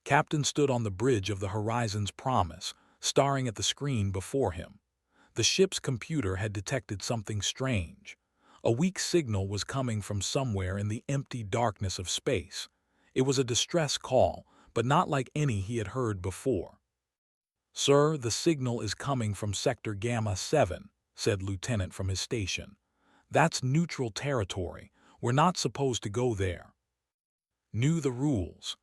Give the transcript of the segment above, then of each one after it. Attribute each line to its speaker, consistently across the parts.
Speaker 1: Captain stood on the bridge of the Horizon's Promise, staring at the screen before him. The ship's computer had detected something strange. A weak signal was coming from somewhere in the empty darkness of space. It was a distress call, but not like any he had heard before. "Sir, the signal is coming from Sector Gamma 7, said Lieutenant from his station. "That's neutral territory. We're not supposed to go there." Knew the rules.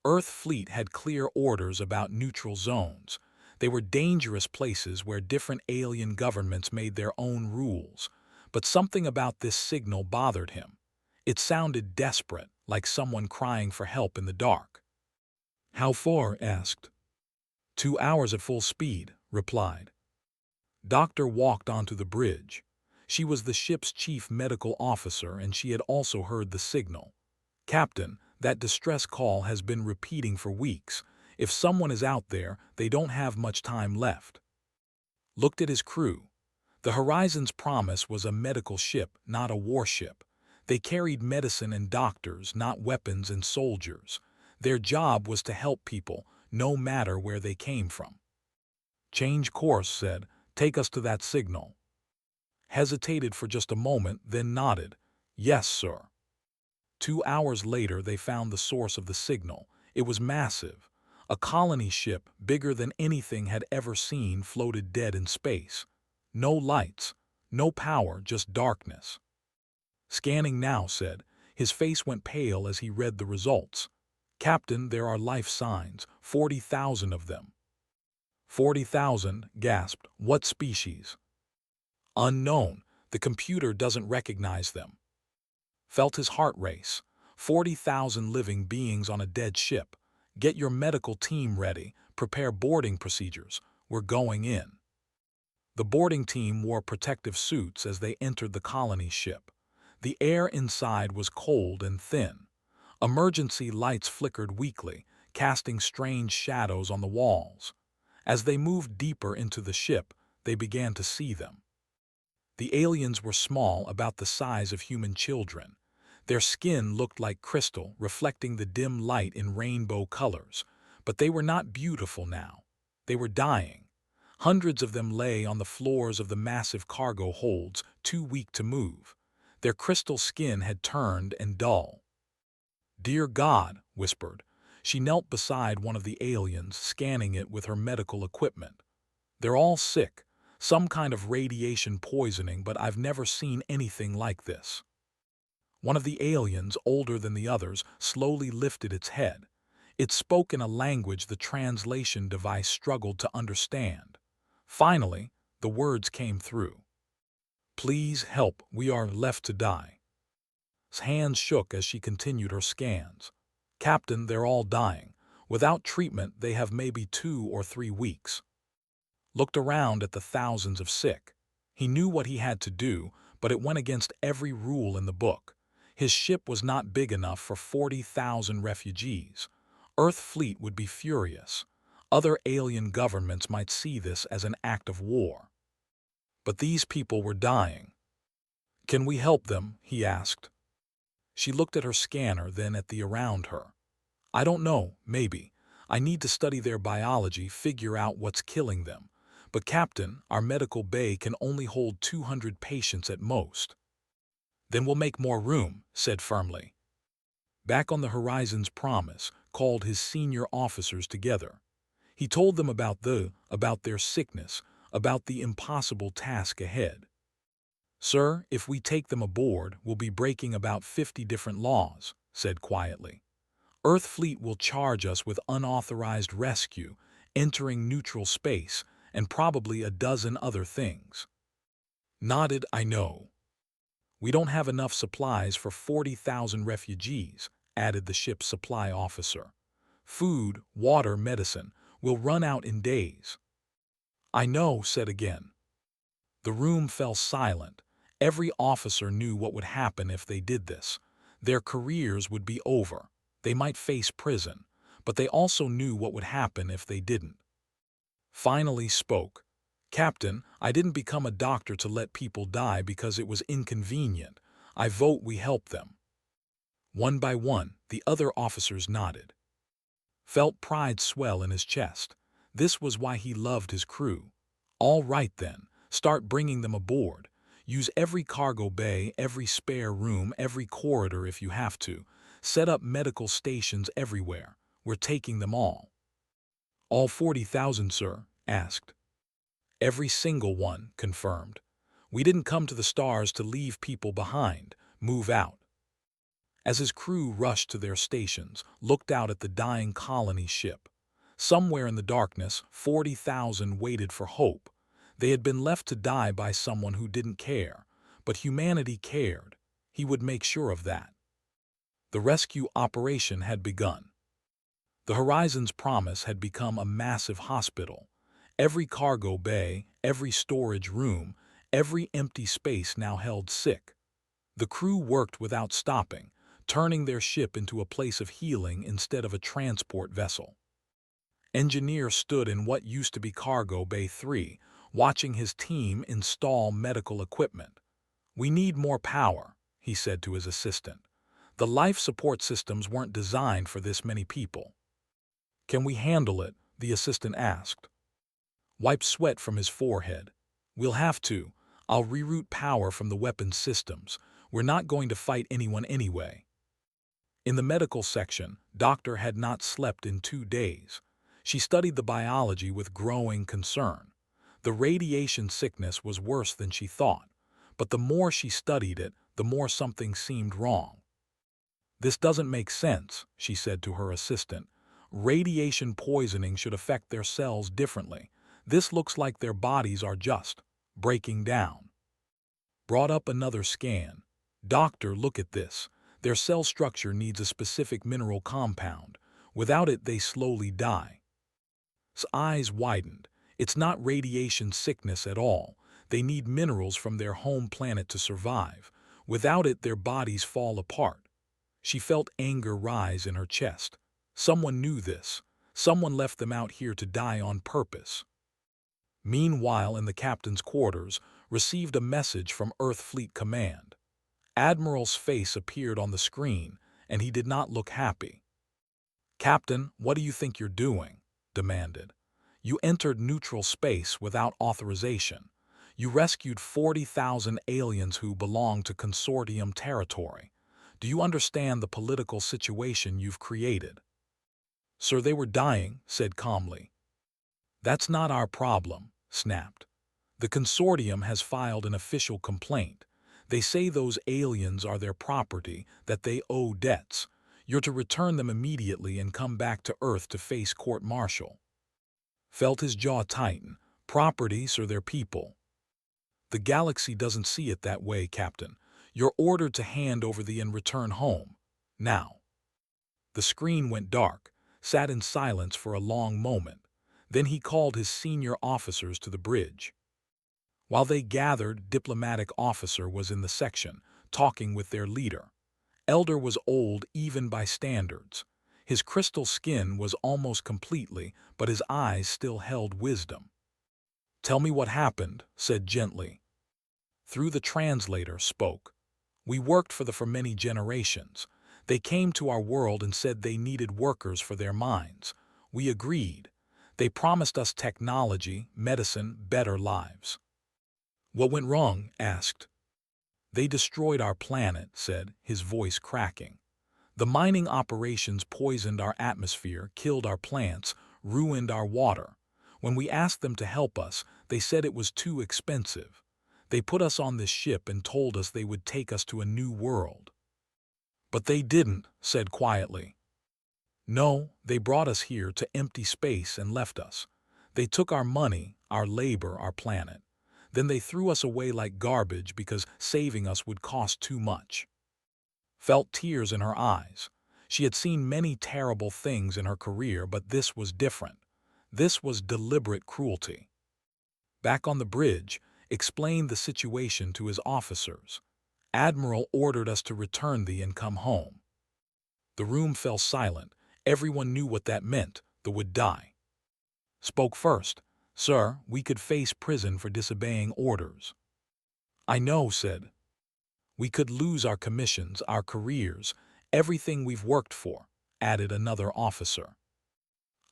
Speaker 1: Earth fleet had clear orders about neutral zones. They were dangerous places where different alien governments made their own rules. But something about this signal bothered him. It sounded desperate, like someone crying for help in the dark. "How far?" asked. 2 hours at full speed, replied. Doctor walked onto the bridge. She was the ship's chief medical officer, and she had also heard the signal. "Captain, that distress call has been repeating for weeks. If someone is out there, they don't have much time left." Looked at his crew. The Horizon's Promise was a medical ship, not a warship. They carried medicine and doctors, not weapons and soldiers. Their job was to help people, no matter where they came from. "Change course," said. "Take us to that signal." Hesitated for just a moment, then nodded. "Yes, sir." 2 hours later, they found the source of the signal. It was massive. A colony ship, bigger than anything had ever seen, floated dead in space. No lights, no power, just darkness. "Scanning now," said. His face went pale as he read the results. "Captain, there are life signs, 40,000 of them." 40,000, gasped. "What species?" "Unknown. The computer doesn't recognize them." Felt his heart race. 40,000 living beings on a dead ship. "Get your medical team ready. Prepare boarding procedures. We're going in." The boarding team wore protective suits as they entered the colony ship. The air inside was cold and thin. Emergency lights flickered weakly, casting strange shadows on the walls. As they moved deeper into the ship, they began to see them. The aliens were small, about the size of human children. Their skin looked like crystal, reflecting the dim light in rainbow colors. But they were not beautiful now. They were dying. Hundreds of them lay on the floors of the massive cargo holds, too weak to move. Their crystal skin had turned and dull. "Dear God," whispered. She knelt beside one of the aliens, scanning it with her medical equipment. "They're all sick. Some kind of radiation poisoning, but I've never seen anything like this." One of the aliens, older than the others, slowly lifted its head. It spoke in a language the translation device struggled to understand. Finally, the words came through. "Please help, we are left to die." His hands shook as she continued her scans. "Captain, they're all dying. Without treatment, they have maybe 2 or 3 weeks." Looked around at the thousands of sick. He knew what he had to do, but it went against every rule in the book. His ship was not big enough for 40,000 refugees. Earth fleet would be furious. Other alien governments might see this as an act of war. But these people were dying. "Can we help them?" he asked. She looked at her scanner, then at the around her. "I don't know, maybe. I need to study their biology, figure out what's killing them. But Captain, our medical bay can only hold 200 patients at most." "Then we'll make more room," said firmly. Back on the Horizon's Promise, called his senior officers together. He told them about their sickness, about the impossible task ahead. "Sir, if we take them aboard, we'll be breaking about 50 different laws," said quietly. "Earth fleet will charge us with unauthorized rescue, entering neutral space, and probably a dozen other things." Nodded. "I know." "We don't have enough supplies for 40,000 refugees," added the ship's supply officer. "Food, water, medicine will run out in days." "I know," said again. The room fell silent. Every officer knew what would happen if they did this. Their careers would be over. They might face prison, but they also knew what would happen if they didn't. Finally spoke. "Captain, I didn't become a doctor to let people die because it was inconvenient. I vote we help them." One by one, the other officers nodded. Felt pride swell in his chest. This was why he loved his crew. All right then, start bringing them aboard. Use every cargo bay, every spare room, every corridor if you have to. Set up medical stations everywhere. We're taking them all. All 40,000, sir? Asked. Every single one, confirmed. We didn't come to the stars to leave people behind. Move out. As his crew rushed to their stations, looked out at the dying colony ship. Somewhere in the darkness, 40,000 waited for hope. They had been left to die by someone who didn't care, but humanity cared. He would make sure of that. The rescue operation had begun. The Horizon's promise had become a massive hospital. Every cargo bay, every storage room, every empty space now held sick. The crew worked without stopping, turning their ship into a place of healing instead of a transport vessel. Engineer stood in what used to be Cargo Bay 3, watching his team install medical equipment. "We need more power," he said to his assistant. "The life support systems weren't designed for this many people." "Can we handle it?" the assistant asked. Wiped sweat from his forehead. "We'll have to. I'll reroute power from the weapons systems. We're not going to fight anyone anyway." In the medical section, Doctor had not slept in 2 days. She studied the biology with growing concern. The radiation sickness was worse than she thought, but the more she studied it, the more something seemed wrong. "This doesn't make sense," she said to her assistant. "Radiation poisoning should affect their cells differently. This looks like their bodies are just breaking down." Brought up another scan. "Doctor, look at this. Their cell structure needs a specific mineral compound. Without it, they slowly die." His eyes widened. "It's not radiation sickness at all. They need minerals from their home planet to survive. Without it, their bodies fall apart." She felt anger rise in her chest. Someone knew this. Someone left them out here to die on purpose. Meanwhile, in the captain's quarters, received a message from Earth Fleet Command. Admiral's face appeared on the screen, and he did not look happy. "Captain, what do you think you're doing?" demanded. "You entered neutral space without authorization. You rescued 40,000 aliens who belong to consortium territory. Do you understand the political situation you've created?" "Sir, they were dying," said calmly. "That's not our problem," snapped. "The consortium has filed an official complaint. They say those aliens are their property, that they owe debts. You're to return them immediately and come back to Earth to face court-martial." Felt his jaw tighten. "Properties or their people?" "The galaxy doesn't see it that way, Captain. You're ordered to hand over and return home. Now." The screen went dark, sat in silence for a long moment. Then he called his senior officers to the bridge. While they gathered, diplomatic officer was in the section, talking with their leader. Elder was old even by standards. His crystal skin was almost completely, but his eyes still held wisdom. "Tell me what happened," said gently. Through the translator spoke. "We worked for many generations. They came to our world and said they needed workers for their mines. We agreed. They promised us technology, medicine, better lives." "What went wrong?" asked. "They destroyed our planet," said, his voice cracking. "The mining operations poisoned our atmosphere, killed our plants, ruined our water. When we asked them to help us, they said it was too expensive. They put us on this ship and told us they would take us to a new world." "But they didn't," said quietly. "No, they brought us here to empty space and left us. They took our money, our labor, our planet. Then they threw us away like garbage because saving us would cost too much." Felt tears in her eyes. She had seen many terrible things in her career, but this was different. This was deliberate cruelty. Back on the bridge, explained the situation to his officers. "Admiral ordered us to return thee and come home." The room fell silent. Everyone knew what that meant. They would die. Spoke first. "Sir, we could face prison for disobeying orders." "I know," said. "We could lose our commissions, our careers, everything we've worked for," added another officer.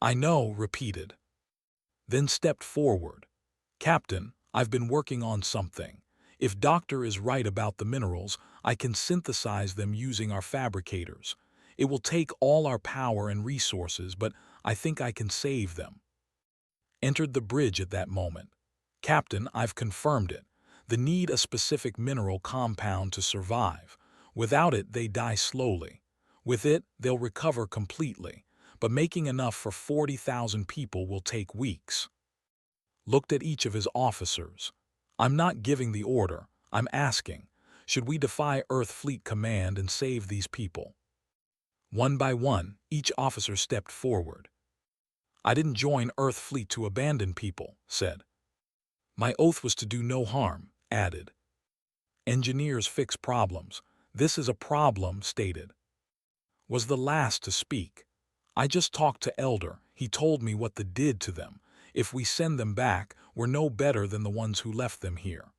Speaker 1: I know, repeated. Then stepped forward. Captain, I've been working on something. If Doctor is right about the minerals, I can synthesize them using our fabricators. It will take all our power and resources, but I think I can save them. Entered the bridge at that moment. Captain, I've confirmed it. They need a specific mineral compound to survive. Without it, they die slowly. With it, they'll recover completely. But making enough for 40,000 people will take weeks. Looked at each of his officers. I'm not giving the order. I'm asking, should we defy Earth Fleet Command and save these people? One by one, each officer stepped forward. I didn't join Earth Fleet to abandon people, said. My oath was to do no harm, added. Engineers fix problems. This is a problem, stated. Was the last to speak. I just talked to Elder. He told me what they did to them. If we send them back, we're no better than the ones who left them here.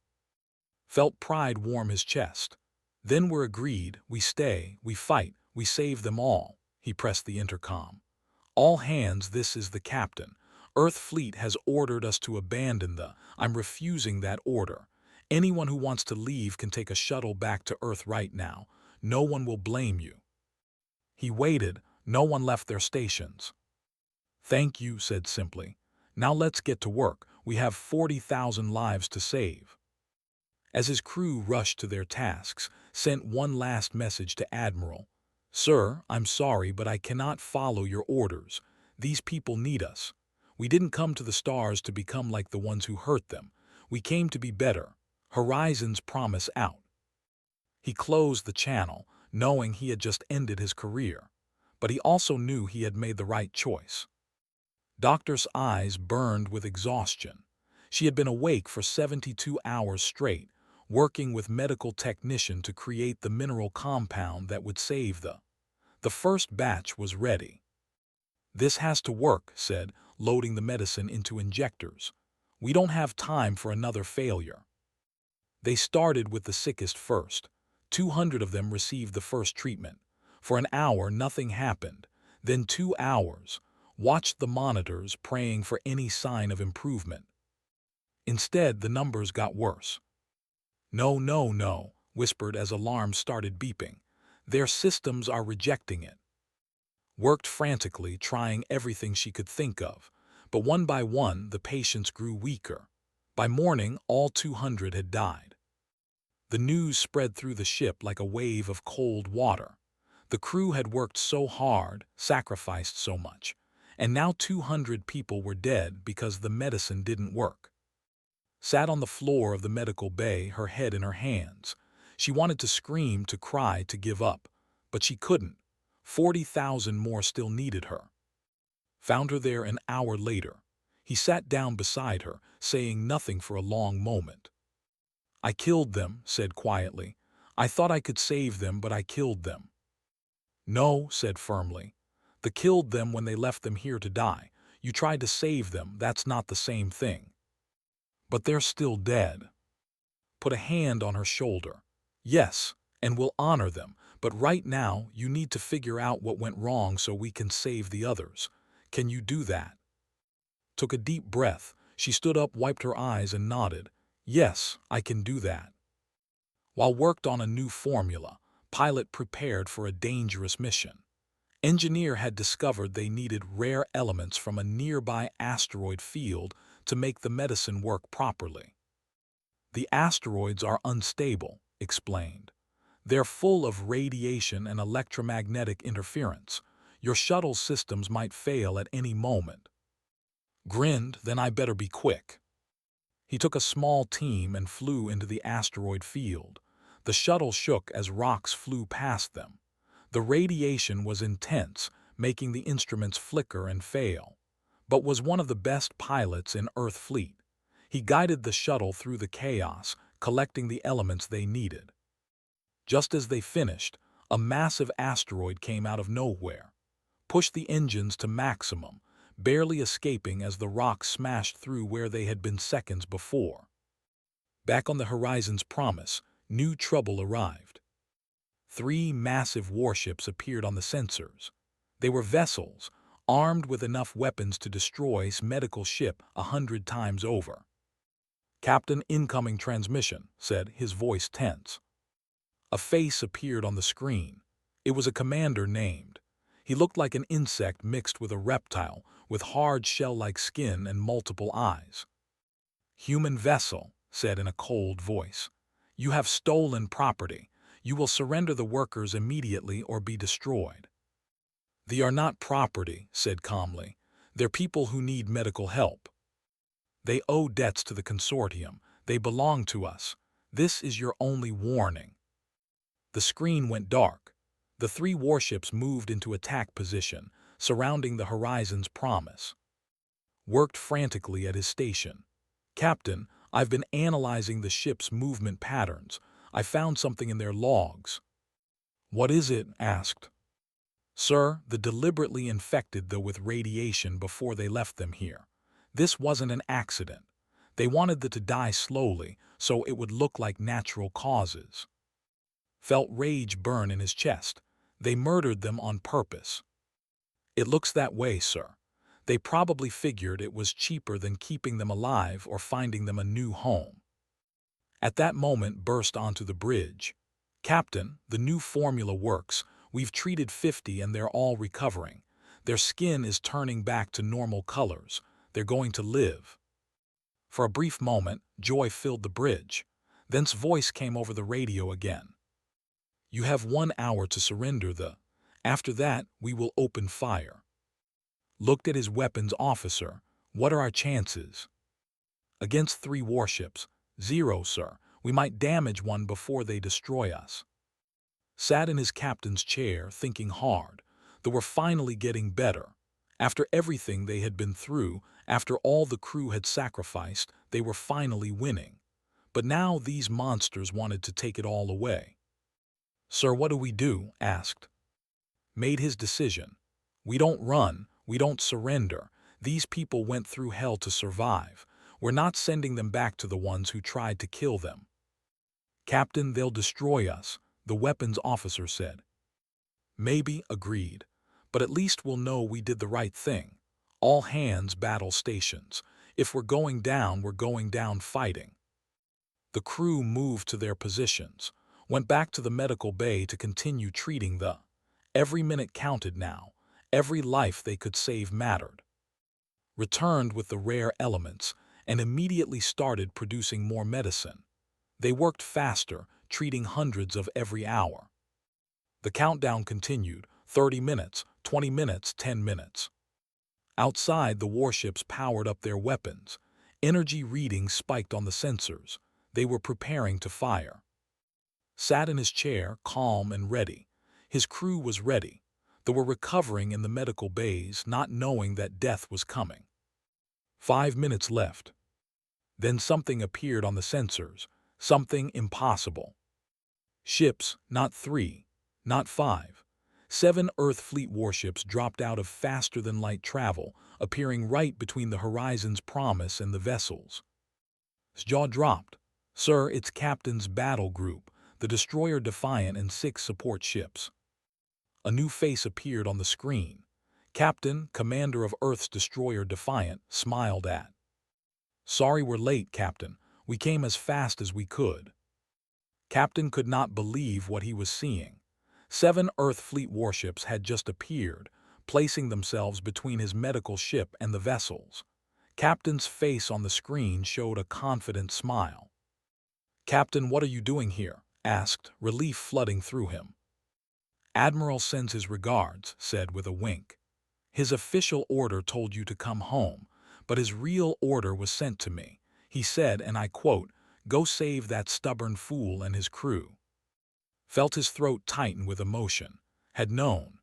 Speaker 1: Felt pride warm his chest. Then we're agreed, we stay, we fight, we save them all. He pressed the intercom. All hands, this is the captain. Earth Fleet has ordered us to abandon the. I'm refusing that order. Anyone who wants to leave can take a shuttle back to Earth right now. No one will blame you. He waited. No one left their stations. Thank you, said simply. Now let's get to work. We have 40,000 lives to save. As his crew rushed to their tasks, sent one last message to Admiral. Sir, I'm sorry, but I cannot follow your orders. These people need us. We didn't come to the stars to become like the ones who hurt them. We came to be better. Horizons promise out. He closed the channel, knowing he had just ended his career. But he also knew he had made the right choice. Doctor's eyes burned with exhaustion. She had been awake for 72 hours straight, working with medical technician to create the mineral compound that would save the. The first batch was ready. This has to work, said, loading the medicine into injectors. We don't have time for another failure. They started with the sickest first. 200 of them received the first treatment. For an hour, nothing happened. Then 2 hours. Watched the monitors, praying for any sign of improvement. Instead, the numbers got worse. No, no, no, whispered as alarms started beeping. Their systems are rejecting it. Worked frantically, trying everything she could think of. But one by one, the patients grew weaker. By morning, all 200 had died. The news spread through the ship like a wave of cold water. The crew had worked so hard, sacrificed so much. And now 200 people were dead because the medicine didn't work. Sat on the floor of the medical bay, her head in her hands. She wanted to scream, to cry, to give up. But she couldn't. 40,000 more still needed her. Found her there an hour later. He sat down beside her, saying nothing for a long moment. I killed them, said quietly. I thought I could save them, but I killed them. No, said firmly. The killed them when they left them here to die. You tried to save them, that's not the same thing. But they're still dead. Put a hand on her shoulder. Yes, and we'll honor them, but right now you need to figure out what went wrong so we can save the others. Can you do that? Took a deep breath. She stood up, wiped her eyes, and nodded. Yes, I can do that. While worked on a new formula, pilot prepared for a dangerous mission. Engineer had discovered they needed rare elements from a nearby asteroid field to make the medicine work properly. The asteroids are unstable, explained. They're full of radiation and electromagnetic interference. Your shuttle systems might fail at any moment. Grinned, then I better be quick. He took a small team and flew into the asteroid field. The shuttle shook as rocks flew past them. The radiation was intense, making the instruments flicker and fail, but was one of the best pilots in Earth Fleet. He guided the shuttle through the chaos, collecting the elements they needed. Just as they finished, a massive asteroid came out of nowhere, pushed the engines to maximum, barely escaping as the rocks smashed through where they had been seconds before. Back on the Horizon's promise, new trouble arrived. 3 massive warships appeared on the sensors. They were vessels, armed with enough weapons to destroy a medical ship 100 times over. "Captain, incoming transmission," said, his voice tense. A face appeared on the screen. It was a commander named. He looked like an insect mixed with a reptile, with hard shell-like skin and multiple eyes. "Human vessel," said in a cold voice. "You have stolen property. You will surrender the workers immediately or be destroyed." "They are not property," said calmly. "They're people who need medical help. They owe debts to the consortium. They belong to us. This is your only warning." The screen went dark. The 3 warships moved into attack position, surrounding the Horizon's Promise. Worked frantically at his station. "Captain, I've been analyzing the ship's movement patterns. I found something in their logs." "What is it?" asked. "Sir, they deliberately infected them with radiation before they left them here. This wasn't an accident. They wanted them to die slowly, so it would look like natural causes." Felt rage burn in his chest. "They murdered them on purpose." "It looks that way, sir. They probably figured it was cheaper than keeping them alive or finding them a new home." At that moment burst onto the bridge. "Captain, the new formula works. We've treated 50 and they're all recovering. Their skin is turning back to normal colors. They're going to live." For a brief moment, joy filled the bridge. Then's voice came over the radio again. "You have 1 hour to surrender the. After that, we will open fire." Looked at his weapons officer. "What are our chances?" "Against 3 warships. 0, sir. We might damage one before they destroy us." Sat in his captain's chair, thinking hard. They were finally getting better. After everything they had been through, after all the crew had sacrificed, they were finally winning. But now these monsters wanted to take it all away. "Sir, what do we do?" asked. Made his decision. "We don't run. We don't surrender. These people went through hell to survive. We're not sending them back to the ones who tried to kill them." "Captain, they'll destroy us," the weapons officer said. "Maybe," agreed. "But at least we'll know we did the right thing. All hands battle stations. If we're going down fighting." The crew moved to their positions, went back to the medical bay to continue treating the. Every minute counted now. Every life they could save mattered. Returned with the rare elements and immediately started producing more medicine. They worked faster, treating hundreds of every hour. The countdown continued, 30 minutes, 20 minutes, 10 minutes. Outside, the warships powered up their weapons. Energy readings spiked on the sensors. They were preparing to fire. Sat in his chair, calm and ready. His crew was ready. They were recovering in the medical bays, not knowing that death was coming. 5 minutes left. Then something appeared on the sensors. Something impossible. Ships, not 3, not 5. 7 Earth Fleet warships dropped out of faster-than-light travel, appearing right between the Horizon's Promise and the vessels. His jaw dropped. "Sir, it's Captain's battle group, the destroyer Defiant and 6 support ships." A new face appeared on the screen. Captain, commander of Earth's destroyer Defiant, smiled at. "Sorry we're late, Captain. We came as fast as we could." Captain could not believe what he was seeing. 7 Earth Fleet warships had just appeared, placing themselves between his medical ship and the vessels. Captain's face on the screen showed a confident smile. "Captain, what are you doing here?" asked, relief flooding through him. "Admiral sends his regards," said with a wink. "His official order told you to come home, but his real order was sent to me. He said, and I quote, 'Go save that stubborn fool and his crew.'" Felt his throat tighten with emotion. Had known.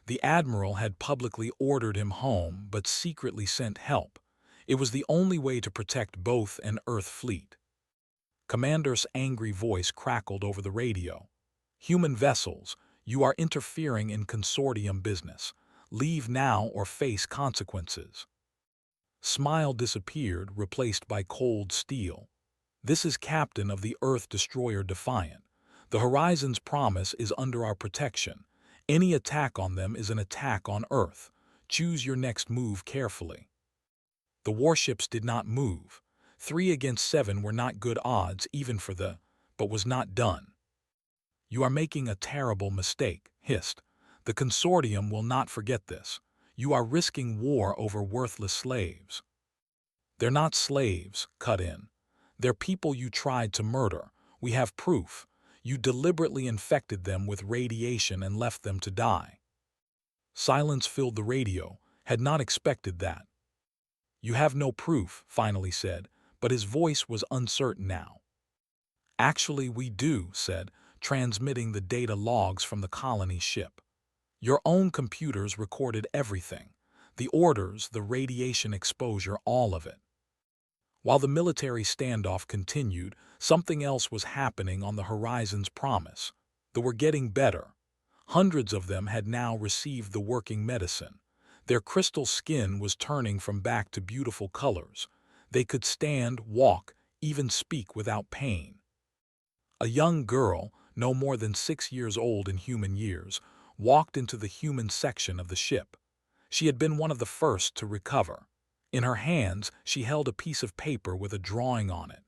Speaker 1: The Admiral had publicly ordered him home but secretly sent help. It was the only way to protect both an Earth fleet. Commander's angry voice crackled over the radio. "Human vessels, you are interfering in consortium business. Leave now or face consequences." Smile disappeared, replaced by cold steel. "This is Captain of the Earth Destroyer Defiant. The Horizon's Promise is under our protection. Any attack on them is an attack on Earth. Choose your next move carefully." The warships did not move. 3 against 7 were not good odds even for but was not done. "You are making a terrible mistake," hissed. "The consortium will not forget this. You are risking war over worthless slaves." "They're not slaves," cut in. "They're people you tried to murder. We have proof. You deliberately infected them with radiation and left them to die." Silence filled the radio. Had not expected that. "You have no proof," finally said, but his voice was uncertain now. "Actually, we do," said, transmitting the data logs from the colony ship. "Your own computers recorded everything. The orders, the radiation exposure, all of it." While the military standoff continued, something else was happening on the Horizon's Promise. They were getting better. Hundreds of them had now received the working medicine. Their crystal skin was turning from black to beautiful colors. They could stand, walk, even speak without pain. A young girl, no more than 6 years old in human years, walked into the human section of the ship. She had been one of the first to recover. In her hands, she held a piece of paper with a drawing on it.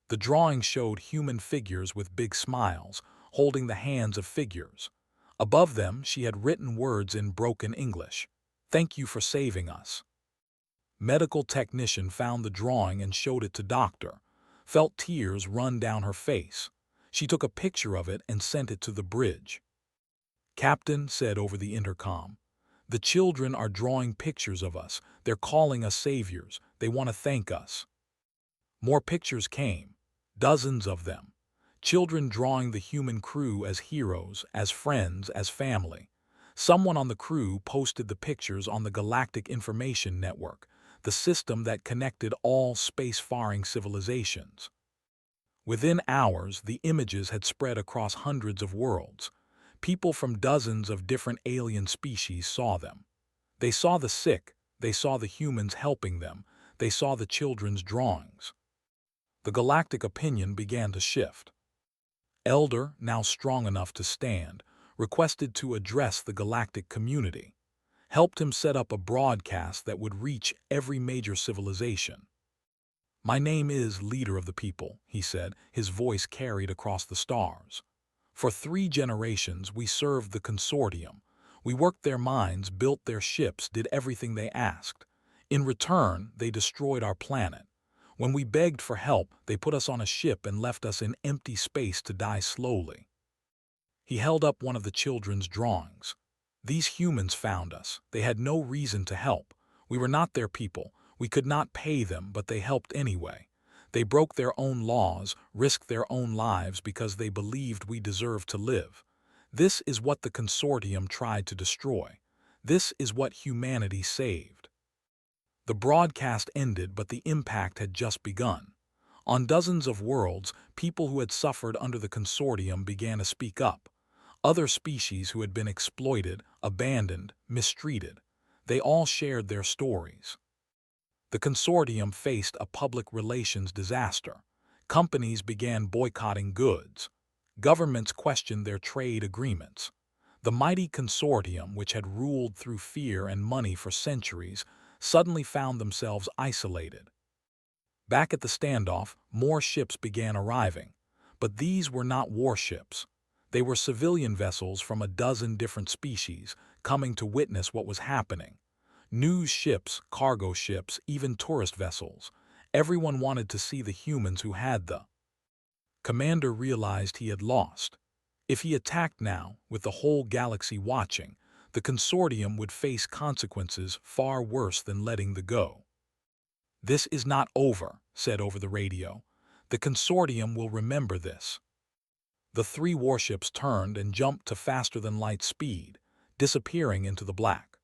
Speaker 1: The drawing showed human figures with big smiles, holding the hands of figures. Above them, she had written words in broken English. "Thank you for saving us." Medical technician found the drawing and showed it to doctor. Felt tears run down her face. She took a picture of it and sent it to the bridge. "Captain," said over the intercom, "the children are drawing pictures of us. They're calling us saviors. They want to thank us." More pictures came, dozens of them. Children drawing the human crew as heroes, as friends, as family. Someone on the crew posted the pictures on the Galactic Information Network, the system that connected all space-faring civilizations. Within hours, the images had spread across hundreds of worlds. People from dozens of different alien species saw them. They saw the sick, they saw the humans helping them, they saw the children's drawings. The galactic opinion began to shift. Elder, now strong enough to stand, requested to address the galactic community, helped him set up a broadcast that would reach every major civilization. "My name is Leader of the People," he said, his voice carried across the stars. "For 3 generations we served the consortium. We worked their mines, built their ships, did everything they asked. In return, they destroyed our planet. When we begged for help, they put us on a ship and left us in empty space to die slowly." He held up one of the children's drawings. "These humans found us. They had no reason to help. We were not their people. We could not pay them, but they helped anyway. They broke their own laws, risked their own lives because they believed we deserved to live. This is what the consortium tried to destroy. This is what humanity saved." The broadcast ended, but the impact had just begun. On dozens of worlds, people who had suffered under the consortium began to speak up. Other species who had been exploited, abandoned, mistreated. They all shared their stories. The consortium faced a public relations disaster. Companies began boycotting goods. Governments questioned their trade agreements. The mighty consortium, which had ruled through fear and money for centuries, suddenly found themselves isolated. Back at the standoff, more ships began arriving. But these were not warships. They were civilian vessels from a dozen different species, coming to witness what was happening. News ships, cargo ships, even tourist vessels. Everyone wanted to see the humans who had the. Commander realized he had lost. If he attacked now, with the whole galaxy watching, the consortium would face consequences far worse than letting them go. "This is not over," said over the radio. "The consortium will remember this." The 3 warships turned and jumped to faster-than-light speed, disappearing into the black.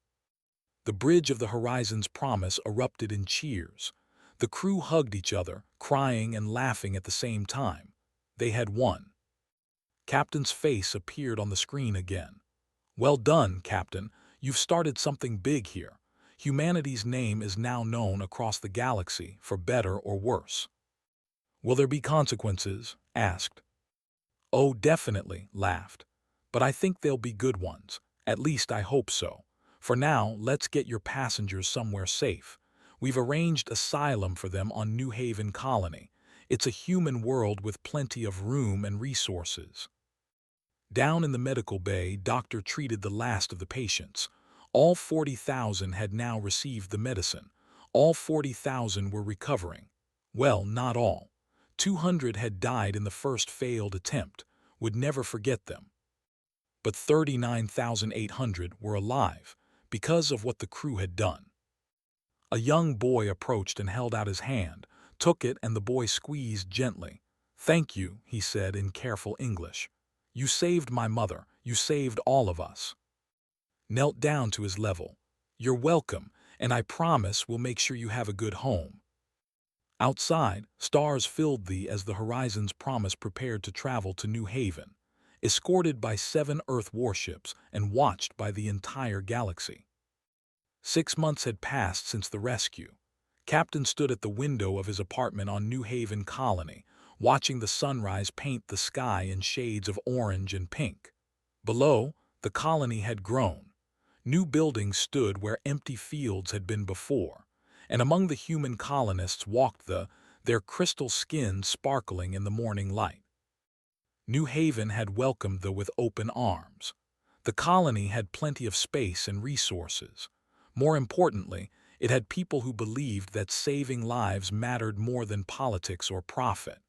Speaker 1: The bridge of the Horizon's Promise erupted in cheers. The crew hugged each other, crying and laughing at the same time. They had won. Captain's face appeared on the screen again. "Well done, Captain. You've started something big here. Humanity's name is now known across the galaxy, for better or worse." "Will there be consequences?" asked. "Oh, definitely," laughed. "But I think they'll be good ones. At least I hope so. For now, let's get your passengers somewhere safe. We've arranged asylum for them on New Haven Colony. It's a human world with plenty of room and resources." Down in the medical bay, doctor treated the last of the patients. All 40,000 had now received the medicine. All 40,000 were recovering. Well, not all. 200 had died in the first failed attempt, would never forget them. But 39,800 were alive because of what the crew had done. A young boy approached and held out his hand, took it, and the boy squeezed gently. "Thank you," he said in careful English. "You saved my mother. You saved all of us." Knelt down to his level. "You're welcome, and I promise we'll make sure you have a good home." Outside, stars filled thee as the Horizon's Promise prepared to travel to New Haven, escorted by 7 Earth warships and watched by the entire galaxy. 6 months had passed since the rescue. Captain stood at the window of his apartment on New Haven Colony, watching the sunrise paint the sky in shades of orange and pink. Below, the colony had grown. New buildings stood where empty fields had been before, and among the human colonists walked their crystal skins sparkling in the morning light. New Haven had welcomed them with open arms. The colony had plenty of space and resources. More importantly, it had people who believed that saving lives mattered more than politics or profit.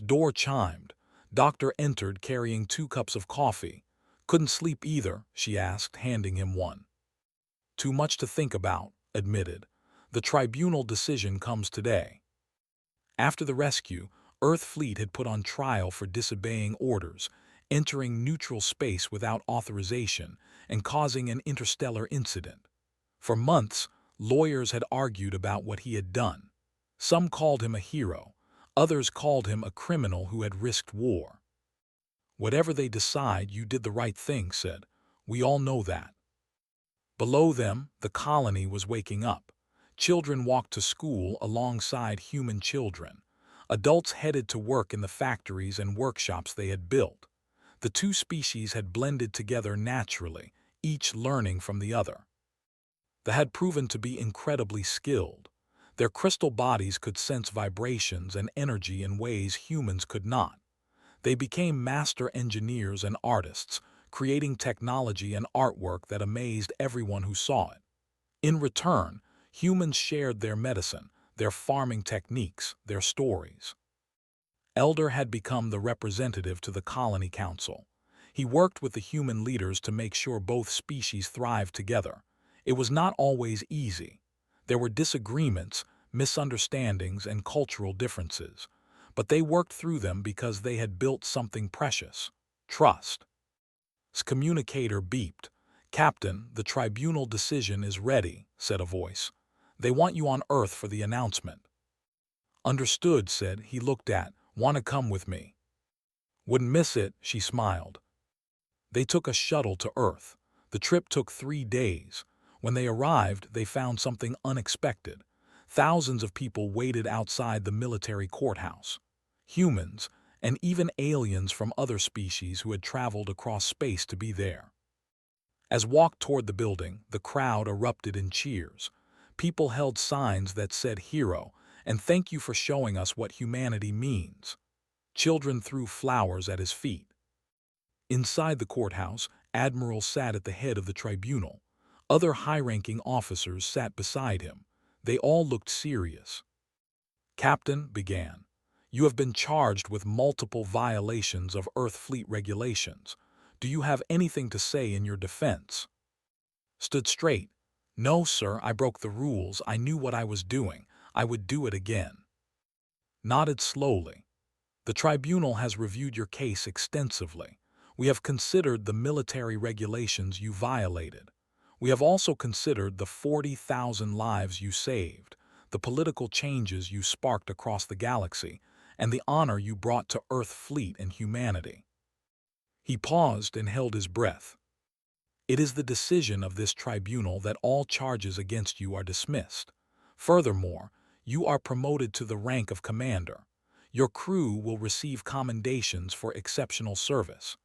Speaker 1: Door chimed. Doctor entered carrying 2 cups of coffee. "Couldn't sleep either," she asked, handing him one. "Too much to think about," admitted. "The tribunal decision comes today." After the rescue, Earth fleet had put on trial for disobeying orders, entering neutral space without authorization, and causing an interstellar incident. For months, lawyers had argued about what he had done. Some called him a hero. Others called him a criminal who had risked war. "Whatever they decide, you did the right thing," said. "We all know that." Below them, the colony was waking up. Children walked to school alongside human children. Adults headed to work in the factories and workshops they had built. The 2 species had blended together naturally, each learning from the other. They had proven to be incredibly skilled. Their crystal bodies could sense vibrations and energy in ways humans could not. They became master engineers and artists, creating technology and artwork that amazed everyone who saw it. In return, humans shared their medicine, their farming techniques, their stories. Elder had become the representative to the Colony Council. He worked with the human leaders to make sure both species thrived together. It was not always easy. There were disagreements, misunderstandings, and cultural differences. But they worked through them because they had built something precious: trust. S communicator beeped. "Captain, the tribunal decision is ready," said a voice. "They want you on Earth for the announcement." "Understood," said he. Looked at. "Want to come with me?" "Wouldn't miss it," she smiled. They took a shuttle to Earth. The trip took 3 days. When they arrived, they found something unexpected. Thousands of people waited outside the military courthouse. Humans, and even aliens from other species who had traveled across space to be there. As walked toward the building, the crowd erupted in cheers. People held signs that said "Hero" and "Thank you for showing us what humanity means." Children threw flowers at his feet. Inside the courthouse, admirals sat at the head of the tribunal. Other high-ranking officers sat beside him. They all looked serious. "Captain," began, "you have been charged with multiple violations of Earth fleet regulations. Do you have anything to say in your defense?" Stood straight. "No, sir, I broke the rules. I knew what I was doing. I would do it again." Nodded slowly. "The tribunal has reviewed your case extensively. We have considered the military regulations you violated. We have also considered the 40,000 lives you saved, the political changes you sparked across the galaxy, and the honor you brought to Earth fleet and humanity." He paused and held his breath. "It is the decision of this tribunal that all charges against you are dismissed. Furthermore, you are promoted to the rank of commander. Your crew will receive commendations for exceptional service.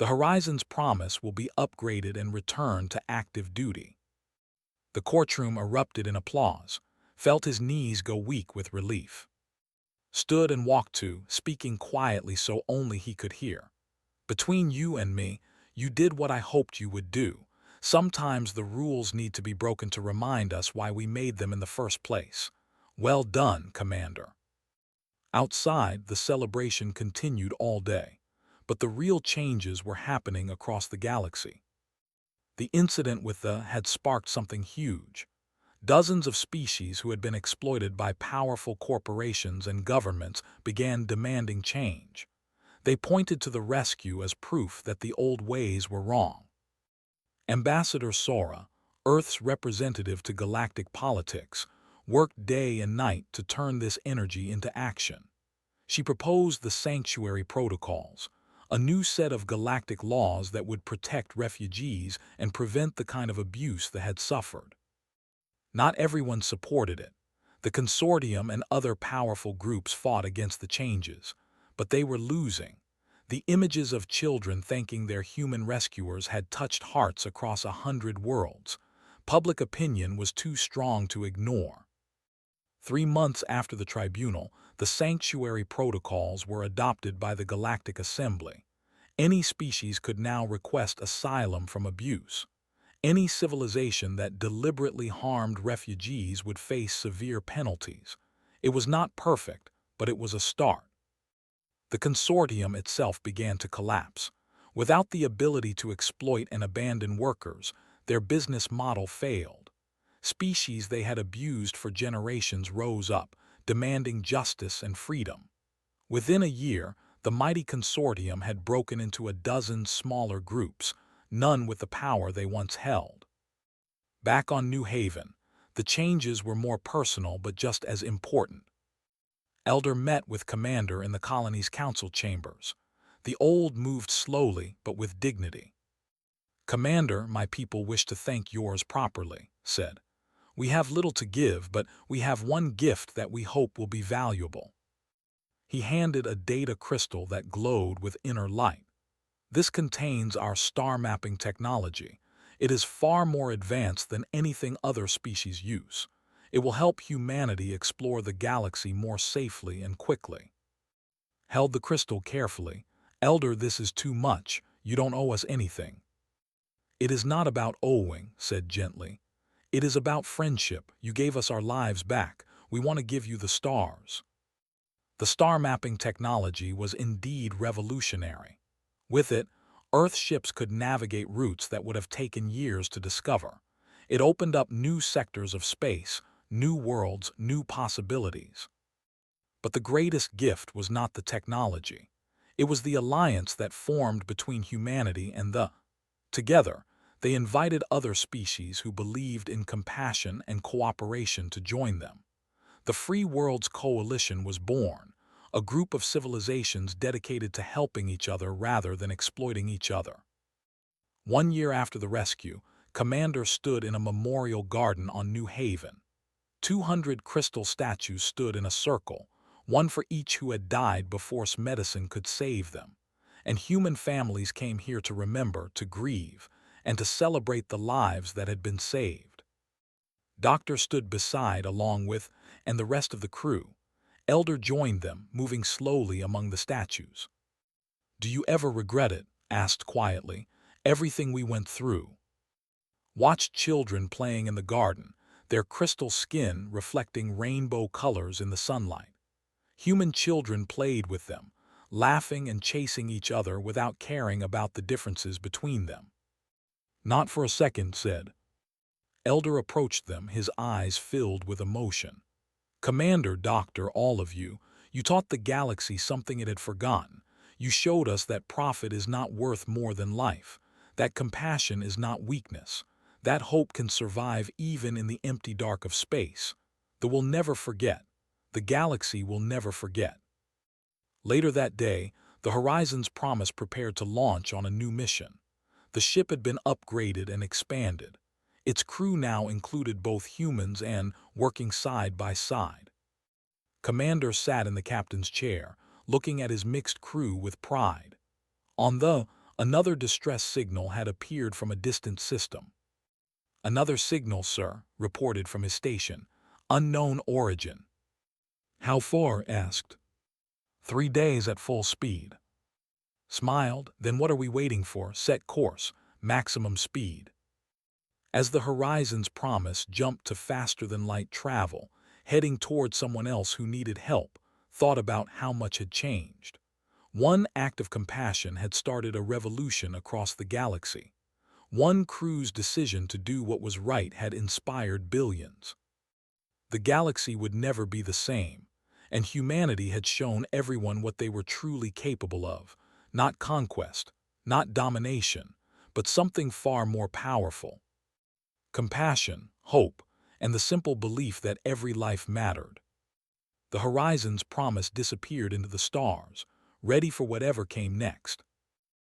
Speaker 1: The Horizon's promise will be upgraded and returned to active duty. The courtroom erupted in applause, felt his knees go weak with relief. Stood and walked to, speaking quietly so only he could hear. Between you and me, you did what I hoped you would do. Sometimes the rules need to be broken to remind us why we made them in the first place. Well done, Commander. Outside, the celebration continued all day, but the real changes were happening across the galaxy. The incident with the had sparked something huge. Dozens of species who had been exploited by powerful corporations and governments began demanding change. They pointed to the rescue as proof that the old ways were wrong. Ambassador Sora, Earth's representative to galactic politics, worked day and night to turn this energy into action. She proposed the Sanctuary Protocols, a new set of galactic laws that would protect refugees and prevent the kind of abuse they had suffered. Not everyone supported it. The consortium and other powerful groups fought against the changes, but they were losing. The images of children thanking their human rescuers had touched hearts across 100 worlds. Public opinion was too strong to ignore. 3 months after the tribunal, the Sanctuary Protocols were adopted by the Galactic Assembly. Any species could now request asylum from abuse. Any civilization that deliberately harmed refugees would face severe penalties. It was not perfect, but it was a start. The consortium itself began to collapse. Without the ability to exploit and abandon workers, their business model failed. Species they had abused for generations rose up, demanding justice and freedom. Within a year, the mighty consortium had broken into a dozen smaller groups, none with the power they once held. Back on New Haven, the changes were more personal but just as important. Elder met with Commander in the colony's council chambers. The old moved slowly but with dignity. Commander, my people wish to thank yours properly, said. We have little to give, but we have one gift that we hope will be valuable. He handed a data crystal that glowed with inner light. This contains our star mapping technology. It is far more advanced than anything other species use. It will help humanity explore the galaxy more safely and quickly. Held the crystal carefully. Elder, this is too much. You don't owe us anything. It is not about owing, said gently. It is about friendship. You gave us our lives back. We want to give you the stars. The star mapping technology was indeed revolutionary. With it, Earth ships could navigate routes that would have taken years to discover. It opened up new sectors of space, new worlds, new possibilities. But the greatest gift was not the technology. It was the alliance that formed between humanity and the. Together, they invited other species who believed in compassion and cooperation to join them. The Free Worlds Coalition was born, a group of civilizations dedicated to helping each other rather than exploiting each other. 1 year after the rescue, Commander stood in a memorial garden on New Haven. 200 crystal statues stood in a circle, one for each who had died before medicine could save them. And human families came here to remember, to grieve, and to celebrate the lives that had been saved. Doctor stood beside along with, and the rest of the crew. Elder joined them, moving slowly among the statues. Do you ever regret it? Asked quietly. Everything we went through. Watched children playing in the garden, their crystal skin reflecting rainbow colors in the sunlight. Human children played with them, laughing and chasing each other without caring about the differences between them. Not for a second, said. Elder approached them, his eyes filled with emotion. Commander, Doctor, all of you, you taught the galaxy something it had forgotten. You showed us that profit is not worth more than life, that compassion is not weakness, that hope can survive even in the empty dark of space. That we'll never forget. The galaxy will never forget. Later that day, the Horizon's Promise prepared to launch on a new mission. The ship had been upgraded and expanded. Its crew now included both humans and working side by side. Commander sat in the captain's chair, looking at his mixed crew with pride. On the, Another distress signal had appeared from a distant system. "Another signal, sir," reported from his station. "Unknown origin." "How far?" asked. 3 days at full speed." Smiled. "Then what are we waiting for? Set course. Maximum speed." As the horizon's promise jumped to faster-than-light travel, heading toward someone else who needed help, thought about how much had changed. One act of compassion had started a revolution across the galaxy. One crew's decision to do what was right had inspired billions. The galaxy would never be the same, and humanity had shown everyone what they were truly capable of, not conquest, not domination, but something far more powerful. Compassion, hope, and the simple belief that every life mattered. The horizon's promise disappeared into the stars, ready for whatever came next.